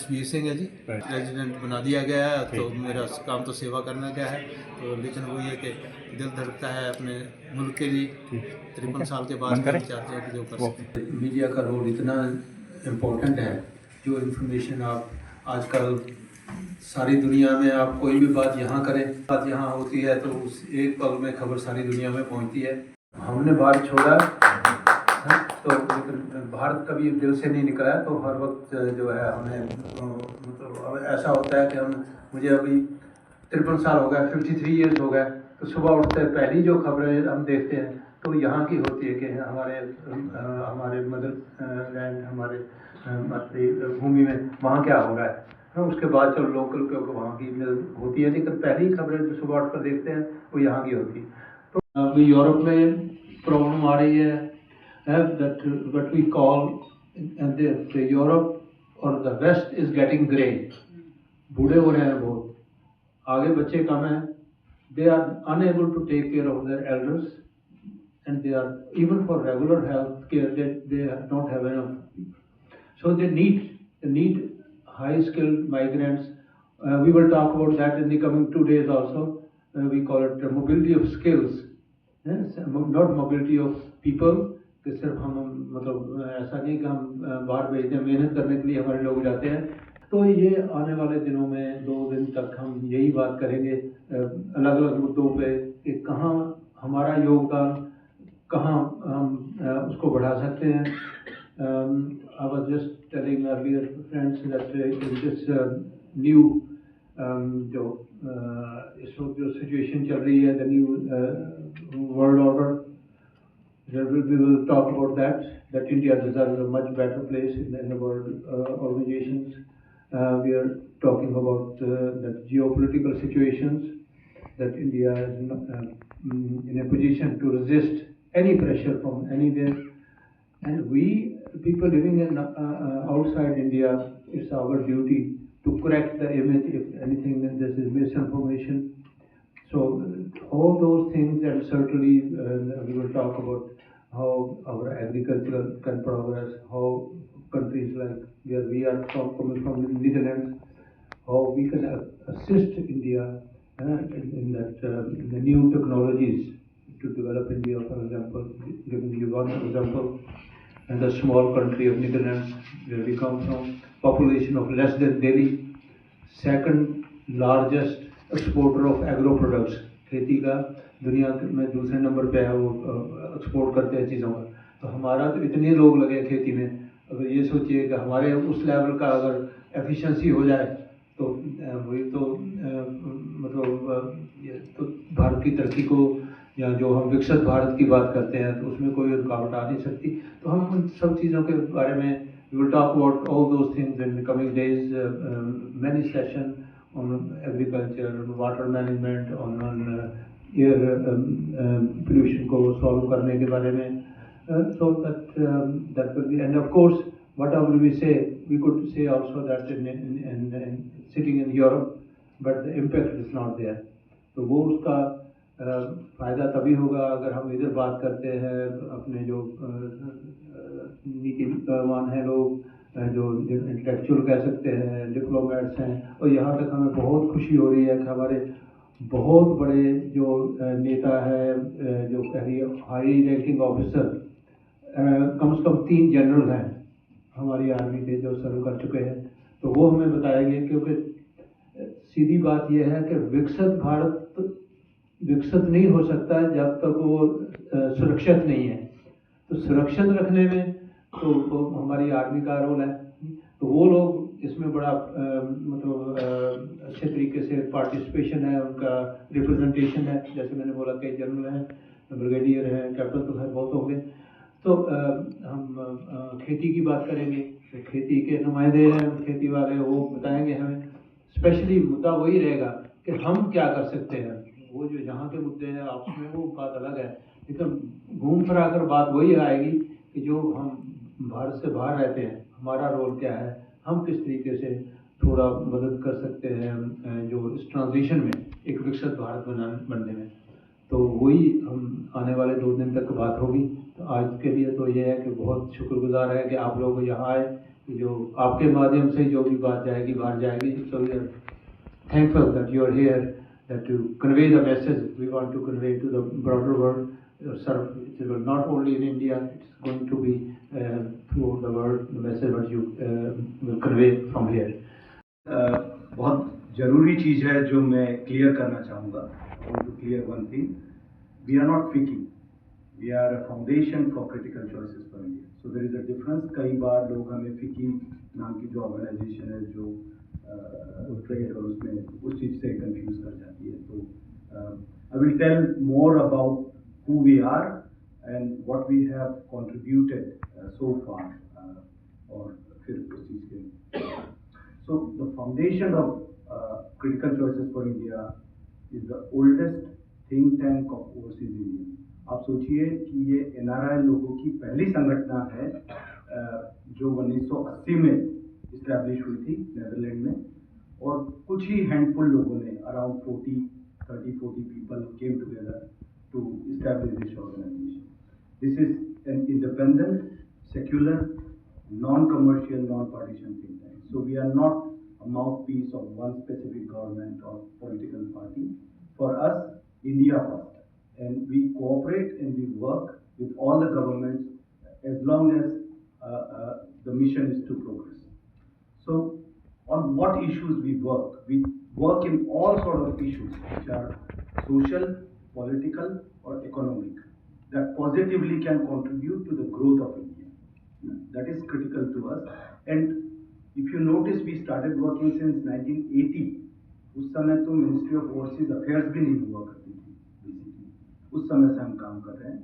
जसवीर सिंह है जी, प्रेसिडेंट बना दिया गया है। तो मेरा काम तो सेवा करना क्या है, तो लेकिन वो ये कि दिल धड़कता है अपने मुल्क के लिए 53 साल के बाद हम चाहते हैं कि जो कर सकें। मीडिया का रोल इतना इम्पोर्टेंट है, जो इन्फॉर्मेशन आप आजकल सारी दुनिया में आप कोई भी बात यहाँ करें, बात यहाँ होती है तो उस एक पल में खबर सारी दुनिया में पहुँचती है। हमने भारत छोड़ा तो लेकिन भारत कभी दिल से नहीं निकला है, तो हर वक्त जो है हमें मतलब ऐसा होता है कि मुझे अभी 53 साल हो गए, 53 ईयर्स हो गए, तो सुबह उठते पहली जो खबरें हम देखते हैं तो यहाँ की होती है कि हमारे मदर लैंड, हमारे मातृभूमि में वहाँ क्या हो रहा है। उसके बाद चलो लोकल के वहाँ की होती है, लेकिन पहली खबरें जो सुबह उठ कर देखते हैं वो यहाँ की होती है। तो अभी यूरोप में प्रॉब्लम आ रही है, that what we call the Europe or the West is getting grey, बूढ़े हो रहे हैं बहुत, आगे बच्चे कम हैं, they are unable to take care of their elders and they are even for regular health care they don't have enough, so they need high skilled migrants. We will talk about that in the coming 2 days also. We call it mobility of skills, yes? Not mobility of people, कि सिर्फ हम मतलब ऐसा नहीं कि हम बाहर भेजते हैं, मेहनत करने के लिए हमारे लोग जाते हैं। तो ये आने वाले दिनों में 2 दिन तक हम यही बात करेंगे अलग अलग मुद्दों पे कि कहाँ हमारा योगदान, कहाँ हम उसको बढ़ा सकते हैं। I was just telling earlier friends that in this new जो इस वक्त जो सिचुएशन चल रही है, the new world order, we will talk about that India deserves a much better place in the world organizations. We are talking about the geopolitical situations, that India is in a position to resist any pressure from anywhere, and we people living in outside India, it's our duty to correct the image if anything this is misinformation. So all those things, and certainly we will talk about how our agriculture can progress, how countries like where we are coming from, the Netherlands, how we can assist India in the new technologies to develop India. For example, giving you one example, and the small country of Netherlands, where we come from, population of less than Delhi, second largest exporter of agro products, खेती का दुनिया में दूसरे number पे है, वो export करते हैं चीज़ों का। तो हमारा तो इतने लोग लगे खेती में, अगर ये सोचिए कि हमारे उस लेवल का अगर एफिशिएंसी हो जाए तो वही तो मतलब ये तो भारत की तरक्की को, या जो हम विकसित भारत की बात करते हैं तो उसमें कोई रुकावट आ नहीं सकती। तो हम उन सब चीज़ों के बारे में we will talk about all those things in the coming days, many sessions on agriculture, on water management, on air pollution को solve करने के बारे में, so that will be, and of course whatever we say, we could say also that in sitting in Europe, but the impact is not there. तो वो उसका फ़ायदा तभी होगा अगर हम इधर बात करते हैं अपने जो नीतिवान हैं लोग, जो इंटेलेक्चुअल कह सकते हैं, डिप्लोमेट्स हैं, और यहाँ तक हमें बहुत खुशी हो रही है कि हमारे बहुत बड़े जो नेता है, जो कहिए हाई रैंकिंग ऑफिसर, कम से कम 3 जनरल हैं हमारी आर्मी के जो सर्व कर चुके हैं। तो वो हमें बताएंगे, क्योंकि सीधी बात यह है कि विकसित भारत विकसित नहीं हो सकता जब तक वो सुरक्षित नहीं है। तो सुरक्षित रखने में तो हमारी आर्मी का रोल है। तो वो लोग इसमें बड़ा मतलब अच्छे तरीके से पार्टिसिपेशन है, उनका रिप्रेजेंटेशन है। जैसे मैंने बोला कई जनरल हैं, ब्रिगेडियर हैं, कैप्टन तो खैर बहुत होंगे। तो हम खेती की बात करेंगे, तो खेती के नुमाइंदे हैं, खेती वाले, वो बताएंगे हमें। स्पेशली मुद्दा वही रहेगा कि हम क्या कर सकते हैं। वो जो यहाँ के मुद्दे हैं आपस में वो बात अलग है, लेकिन घूम फिरा कर बात वही आएगी कि जो हम भारत से बाहर रहते हैं, हमारा रोल क्या है, हम किस तरीके से थोड़ा मदद कर सकते हैं जो इस ट्रांजिशन में एक विकसित भारत बनने में। तो वही हम आने वाले 2 दिन तक बात होगी। तो आज के लिए तो ये है कि बहुत शुक्रगुजार है कि आप लोग यहाँ आए, जो आपके माध्यम से जो भी बात जाएगी बाहर जाएगी, so we are thankful that you are here, that to convey the message we want to convey to the broader world. Sir, it will not only in India, it's going to be throughout the world, the message what you will convey from here. बहुत ज़रूरी चीज़ है जो मैं clear करना चाहूँगा. I want to clear one thing. We are not FICCI. We are a foundation for critical choices for India. So there is a difference. कई बार लोग हमें FICCI नाम की जो ऑर्गेनाइजेशन है जो ट्रेड और उसमें उस चीज़ से कंफ्यूज कर जाती है. तो I will tell more about who we are and what we have contributed so far. और फिर उस चीज़ के. So the foundation of critical choices for India is the oldest think tank of overseas India. आप सोचिए कि ये NRI लोगों की पहली संगठन है जो 1980 में इस्टेब्लिश हुई थी नेदरलैंड में, और कुछ ही हैंडफुल लोगों ने around 30-40 people came together to establish this organization. This is an independent, secular, non-commercial, non-partisan think tank. So we are not a mouthpiece of one specific government or political party. For us, India first. And we cooperate and we work with all the governments as long as the mission is to progress. So on what issues we work? We work in all sort of issues which are social, political or economic that positively can contribute to the growth of India. That is critical to us. And if you notice, we started working since 1980. उस समय तो ministry of overseas affairs भी नहीं हुआ करती थी basically. उस समय से हम काम कर रहे हैं.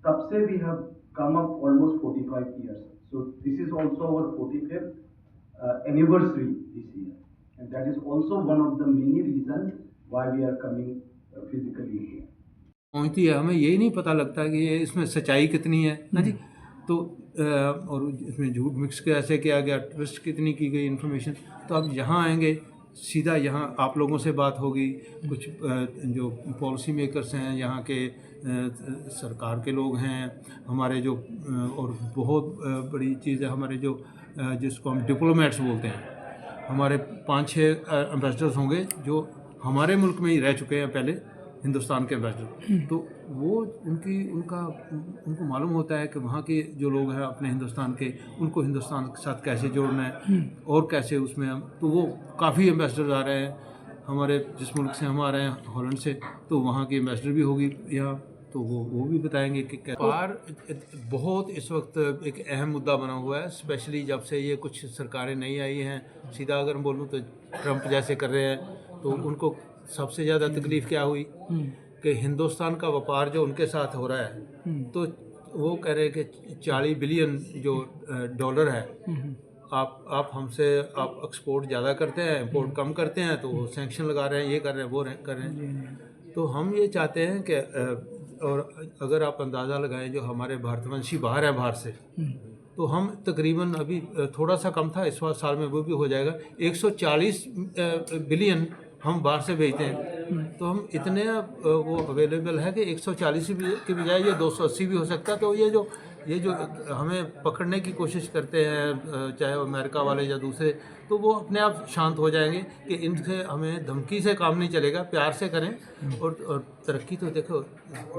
तब से we have come up almost 45 years. So this is also our 45th anniversary this year, and that is also one of the many reasons why we are coming physically here. पहुँचती है, हमें यही नहीं पता लगता कि ये इसमें सच्चाई कितनी है ना जी. तो और इसमें झूठ मिक्स कैसे किया गया, ट्विस्ट कितनी की गई इन्फॉर्मेशन. तो अब यहाँ आएंगे सीधा, यहाँ आप लोगों से बात होगी, कुछ जो पॉलिसी मेकर्स हैं यहाँ के, सरकार के लोग हैं हमारे जो, और बहुत बड़ी चीज़ है हमारे जो जिसको हम डिप्लोमेट्स बोलते हैं, हमारे 5-6 एम्बेसडर्स होंगे जो हमारे मुल्क में ही रह चुके हैं पहले, हिंदुस्तान के एम्बेसडर. तो वो उनको मालूम होता है कि वहाँ के जो लोग हैं अपने हिंदुस्तान के, उनको हिंदुस्तान के साथ कैसे जोड़ना है और कैसे उसमें हम. तो वो काफ़ी एम्बेसडर आ रहे हैं हमारे, जिस मुल्क से हम आ रहे हैं हॉलैंड से, तो वहाँ की एम्बेसडर भी होगी यहाँ, तो वो भी बताएंगे कि व्यापार बहुत इस वक्त एक अहम मुद्दा बना हुआ है, स्पेशली जब से ये कुछ सरकारें नहीं आई हैं. सीधा अगर बोलूँ तो ट्रंप जैसे कर रहे हैं, तो उनको सबसे ज़्यादा तकलीफ़ क्या हुई कि हिंदुस्तान का व्यापार जो उनके साथ हो रहा है, तो वो कह रहे हैं कि 40 बिलियन जो डॉलर है, आप हमसे आप एक्सपोर्ट ज़्यादा करते हैं, इंपोर्ट कम करते हैं, तो वो सैंक्शन लगा रहे हैं, ये कर रहे हैं, वो कर रहे हैं. तो हम ये चाहते हैं कि और अगर आप अंदाज़ा लगाएं जो हमारे भारतवंशी बाहर हैं बाहर से, तो हम तकरीबन अभी थोड़ा सा कम था, इस साल में वो भी हो जाएगा, 140 बिलियन हम बाहर से भेजते हैं. तो हम इतने वो अवेलेबल है कि 140 के बजाय ये 280 भी हो सकता है. तो ये जो हमें पकड़ने की कोशिश करते हैं, चाहे वो अमेरिका वाले या दूसरे, तो वो अपने आप शांत हो जाएंगे कि इनसे हमें धमकी से काम नहीं चलेगा, प्यार से करें. और तरक्की तो देखो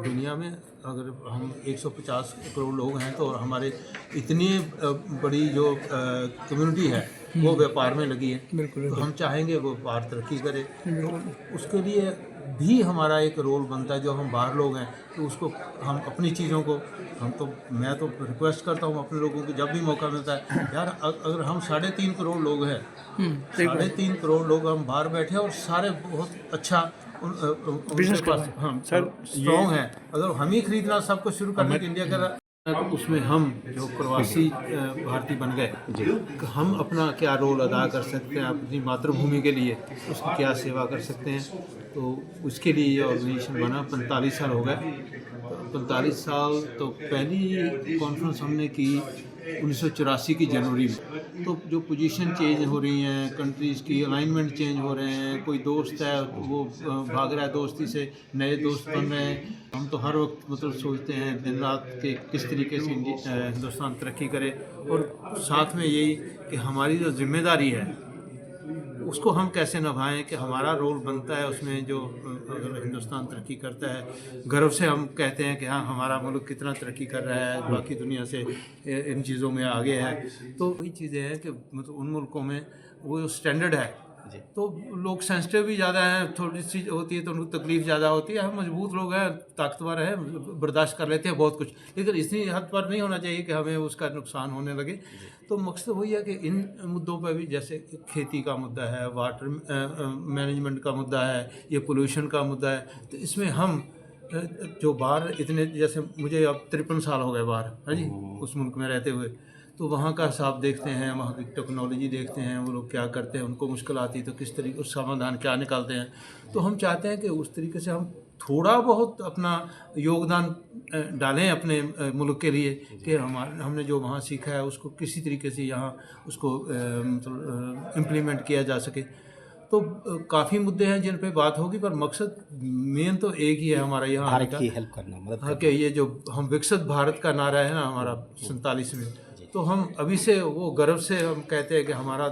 दुनिया में अगर हम 150 करोड़ लोग हैं, तो हमारे इतनी बड़ी जो कम्युनिटी है वो व्यापार में लगी है. बिल्कुल. तो हम चाहेंगे वो व्यापार तरक्की करे, उसके लिए भी हमारा एक रोल बनता है. जो हम बाहर लोग हैं, तो उसको हम अपनी चीज़ों को मैं तो रिक्वेस्ट करता हूँ अपने लोगों को, जब भी मौका मिलता है, यार अगर हम 3.5 करोड़ लोग हैं, 3.5 करोड़ लोग हम बाहर बैठे और सारे बहुत अच्छा उनके पास हम स्ट्रॉन्ग हैं. अगर हम ही खरीदना सब कुछ शुरू करने के इंडिया का, तो उसमें हम जो प्रवासी भारतीय बन गए, हम अपना क्या रोल अदा कर सकते हैं अपनी मातृभूमि के लिए, उसकी क्या सेवा कर सकते हैं. तो उसके लिए ये ऑर्गेनाइजेशन बना. 45 साल हो गए. तो 45 साल तो पहली कॉन्फ्रेंस हमने की 1984 की जनवरी में। तो जो पोजीशन चेंज हो रही हैं, कंट्रीज़ की अलाइनमेंट चेंज हो रहे हैं, कोई दोस्त है वो भाग रहा है दोस्ती से, नए दोस्त बन रहे हैं। हम तो हर वक्त मतलब सोचते हैं दिन रात कि किस तरीके से हिंदुस्तान तरक्की करे, और साथ में यही कि हमारी जो जिम्मेदारी है उसको हम कैसे निभाएं, कि हमारा रोल बनता है उसमें जो अगर हिंदुस्तान तरक्की करता है, गर्व से हम कहते हैं कि हाँ हमारा मुल्क कितना तरक्की कर रहा है, बाकी दुनिया से इन चीज़ों में आगे है। तो वही चीज़ें हैं कि मतलब उन मुल्कों में वो स्टैंडर्ड है, तो लोग सेंसिटिव भी ज़्यादा हैं, थोड़ी सी होती है तो उनको तकलीफ़ ज़्यादा होती है। हम मजबूत लोग हैं, ताकतवर हैं, बर्दाश्त कर लेते हैं बहुत कुछ, लेकिन इतनी हद पर नहीं होना चाहिए कि हमें उसका नुकसान होने लगे। तो मकसद वही है कि इन मुद्दों पर भी, जैसे खेती का मुद्दा है, वाटर मैनेजमेंट का मुद्दा है, ये पोल्यूशन का मुद्दा है, तो इसमें हम जो बाहर इतने, जैसे मुझे अब 53 साल हो गए बाहर, है जी, उस मुल्क में रहते हुए, तो वहाँ का हिसाब देखते हैं, वहाँ की टेक्नोलॉजी देखते हैं, वो लोग क्या करते हैं, उनको मुश्किल आती तो किस तरीके उस समाधान क्या निकालते हैं। तो हम चाहते हैं कि उस तरीके से हम थोड़ा बहुत अपना योगदान डालें अपने मुल्क के लिए, कि हमने जो वहाँ सीखा है उसको किसी तरीके से यहाँ उसको मतलब इम्प्लीमेंट किया जा सके। तो काफ़ी मुद्दे हैं जिन पे बात होगी, पर मकसद मेन तो एक ही है हमारा यहाँ आने भारत का, की हेल्प करना, मदद हाँ, कि ये जो हम विकसित भारत का नारा है ना हमारा 47 में, तो हम अभी से वो गर्व से हम कहते हैं कि हमारा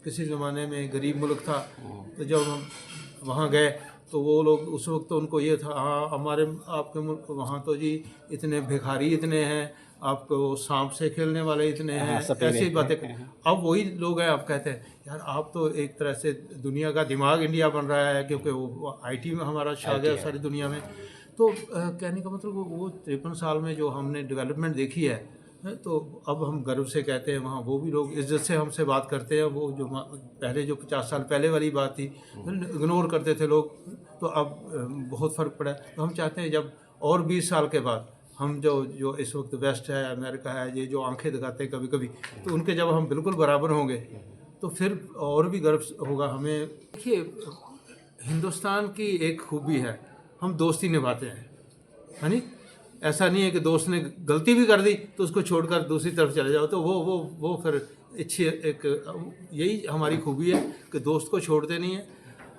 किसी ज़माने में गरीब मुल्क था, तो जब हम वहाँ गए तो वो लोग उस वक्त तो उनको ये था, हाँ हमारे आपके मुल्क वहाँ तो जी इतने भिखारी इतने हैं, आपको सांप से खेलने वाले इतने हैं, ऐसी बातें। अब वही लोग हैं, आप कहते हैं यार आप तो एक तरह से दुनिया का दिमाग इंडिया बन रहा है, क्योंकि वो आईटी में हमारा छा गया सारी दुनिया में। तो कहने का मतलब वो 53 साल में जो हमने डेवलपमेंट देखी है, तो अब हम गर्व से कहते हैं, वहाँ वो भी लोग इज्जत से हमसे बात करते हैं। वो जो पहले जो 50 साल पहले वाली बात थी, इग्नोर करते थे लोग, तो अब बहुत फ़र्क पड़ा है। तो हम चाहते हैं जब और 20 साल के बाद हम जो इस वक्त वेस्ट है, अमेरिका है, ये जो आंखें दिखाते हैं कभी कभी, तो उनके जब हम बिल्कुल बराबर होंगे तो फिर और भी गर्व होगा हमें। देखिए, हिंदुस्तान की एक खूबी है, हम दोस्ती निभाते हैं, है नी। ऐसा नहीं है कि दोस्त ने गलती भी कर दी तो उसको छोड़कर दूसरी तरफ चले जाओ, तो वो फिर अच्छी एक यही हमारी खूबी है कि दोस्त को छोड़ते नहीं है।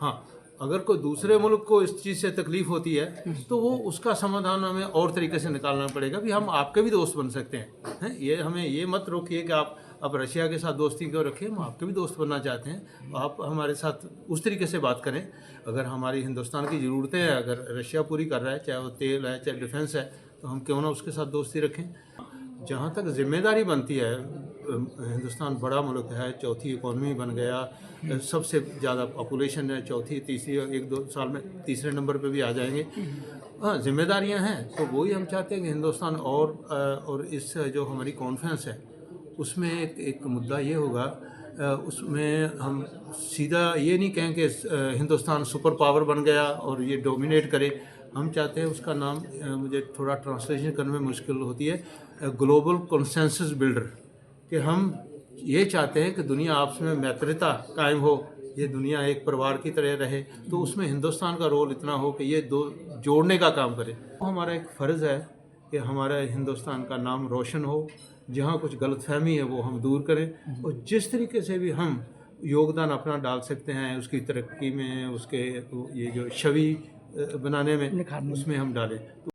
हाँ, अगर कोई दूसरे मुल्क को इस चीज़ से तकलीफ़ होती है तो वो उसका समाधान हमें और तरीके से निकालना पड़ेगा, भी हम आपके भी दोस्त बन सकते हैं। ये हमें ये मत रोकिए कि आप रशिया के साथ दोस्ती क्यों रखिए, हम आपके भी दोस्त बनना चाहते हैं, आप हमारे साथ उस तरीके से बात करें। अगर हमारी हिंदुस्तान की ज़रूरतें हैं, अगर रशिया पूरी कर रहा है, चाहे वो तेल है चाहे डिफेंस है, तो हम क्यों ना उसके साथ दोस्ती रखें। जहाँ तक जिम्मेदारी बनती है, हिंदुस्तान बड़ा मुल्क है, चौथी इकॉनमी बन गया, सबसे ज़्यादा पॉपुलेशन है, चौथी तीसरी 1-2 साल में तीसरे नंबर पे भी आ जाएंगे। हाँ, जिम्मेदारियाँ हैं, तो वही हम चाहते हैं कि हिंदुस्तान और इस जो हमारी कॉन्फ्रेंस है उसमें एक मुद्दा ये होगा, उसमें हम सीधा ये नहीं कहें कि हिंदुस्तान सुपर पावर बन गया और ये डोमिनेट करे। हम चाहते हैं उसका नाम मुझे थोड़ा ट्रांसलेशन करने में मुश्किल होती है, ग्लोबल कंसेंसस बिल्डर, कि हम ये चाहते हैं कि दुनिया आपस में मैत्रिता कायम हो, ये दुनिया एक परिवार की तरह रहे, तो उसमें हिंदुस्तान का रोल इतना हो कि ये दो जोड़ने का काम करे। तो हमारा एक फ़र्ज़ है कि हमारा हिंदुस्तान का नाम रोशन हो, जहाँ कुछ गलतफहमी है वो हम दूर करें, और जिस तरीके से भी हम योगदान अपना डाल सकते हैं उसकी तरक्की में, उसके ये जो छवि बनाने में, उसमें हम डालें।